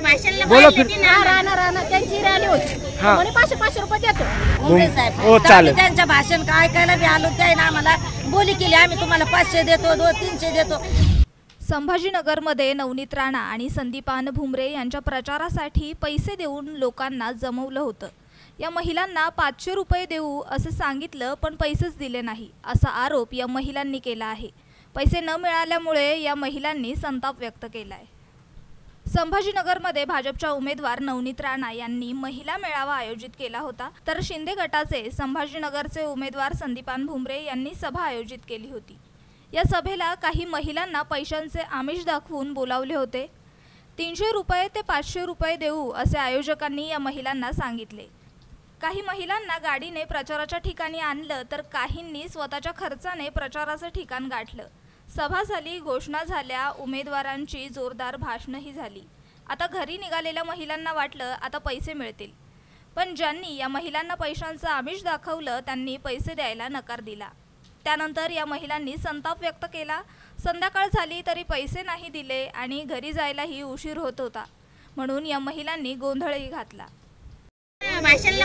बोला फिर राणा त्यांची रॅली होती म्हणे 500 रुपये देतो उमरे साहेब हो चालेल त्यांच्या भाषण काय ऐकायला बी आलो त्याने आम्हाला बोली केली आम्ही तुम्हाला 500 देतो 300 देतो। संभाजीनगरमध्ये नवनीत राणा आणि संदीपान भुमरे यांच्या प्रचारासाठी पैसे देऊन लोकांना जमवलं होतं। या महिलांना 500 रुपये देऊ असे सांगितलं पण पैसेच दिले नाही असा आरोप या महिलांनी केला आहे। पैसे न मिळाल्यामुळे या महिलांनी संताप व्यक्त केला आहे। संभाजीनगरमध्ये भाजपच्या उमेदवार नवनीत राणा यांनी महिला मेळावा आयोजित केला होता, तर शिंदे गटाचे संभाजीनगरचे उमेदवार संदीपान भुमरे यांनी सभा आयोजित केली होती। या सभेला काही महिलांना पैशांचे आमिष दाखवून बोलावले होते। 300 रुपये ते 500 रुपये देऊ असे आयोजकांनी या महिलांना सांगितले। काही महिलांना गाडीने प्रचाराच्या ठिकाणी आणलं तर काहींनी स्वतःच्या खर्चाने प्रचाराचं ठिकाण गाठलं। सभा झाली, घोषणा झाल्या, उमेदवारांची जोरदार भाषणंही झाली। आता घरी निघालेल्या महिलांना वाटलं आता पैसे मिळतील, पण ज्यांनी या महिलांना पैशांचं आमिष दाखवलं त्यांनी पैसे द्यायला नकार दिला। त्यानंतर या महिलांनी संताप व्यक्त केला। संध्याकाळ झाली तरी पैसे नाही दिले आणि घरी जायलाही उशीर होत होता, म्हणून या महिलांनी गोंधळही घातला।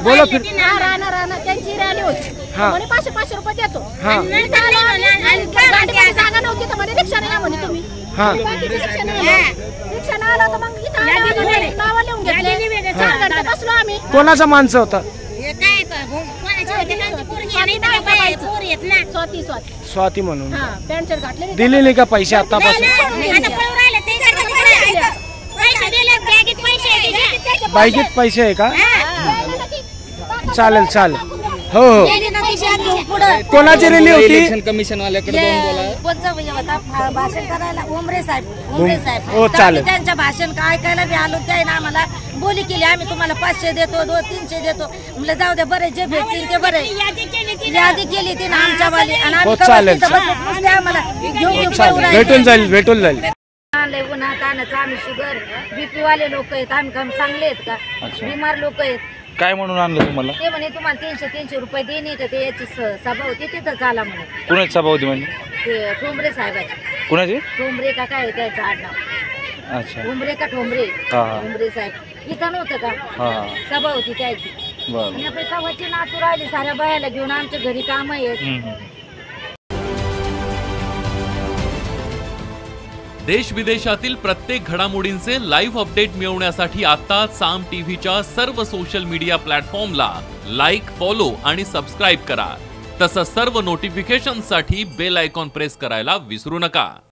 बोला फिर राणा त्यांची रॅली होती म्हणे 500 रुपये देतो जागा नव्हती तर म्हणे रिक्षा नाही म्हणे तुम्ही रिक्षा नाही आला तर मग इथं नाव लिहून घेतले 4 घंटे बसलो आम्ही। कोणाचा माणसं होता? स्वाती म्हणून पॅन्ट शर्ट घातले दिले नाही का पैसे आतापासून? बाईकीत पैसे आहे का? चालेल चालेल हो हो। कोणाची रॅली होती? इलेक्शन कमिशन वाल्याकडे बोला भाषण करायला उमरे साहेब हो चालेल। त्यांच्या भाषण काय ऐकायला बी आलो त्याने आम्हाला बोली केली आम्ही तुम्हाला 500 देतो 300 देतो म्हणलं जाऊ द्या बरे जे भेटतील ते बरे यादी केली तिने आमच्यावाली आणि हो आम्ही चालेल आम्हाला भेटून जाईल आम्ही शुगर बीपी वाले लोक आहेत आम्ही काम चांगले आहेत का बिमार लोक आहेत। काय म्हणून आणलं तुम्हाला? ते म्हणे तुम्हाला 300 रुपये देणे तर ते याची सभा होती तिथं चाला म्हणे। कुणाची सभा होती म्हणजे? ते ठोंबरे साहेबाची। कुणाची? ठोंबरे का काय त्याचं आडनाव? अच्छा ठोंबरे का ठोंबरे? ठोंबरे साहेब इथं नव्हतं का? सभा होती त्याची। आणि आपली सभाची नाचू राहिली साऱ्या बायाला घेऊन आमच्या घरी काम आहेत। देश विदेशातील प्रत्येक घडामोडींचे लाईव्ह अपडेट मिळवण्यासाठी आता साम टीव्हीच्या सर्व सोशल मीडिया प्लॅटफॉर्मला लाईक, फॉलो आणि सबस्क्राईब करा। तसंच सर्व नोटिफिकेशनसाठी बेल आयकॉन प्रेस करायला विसरू नका।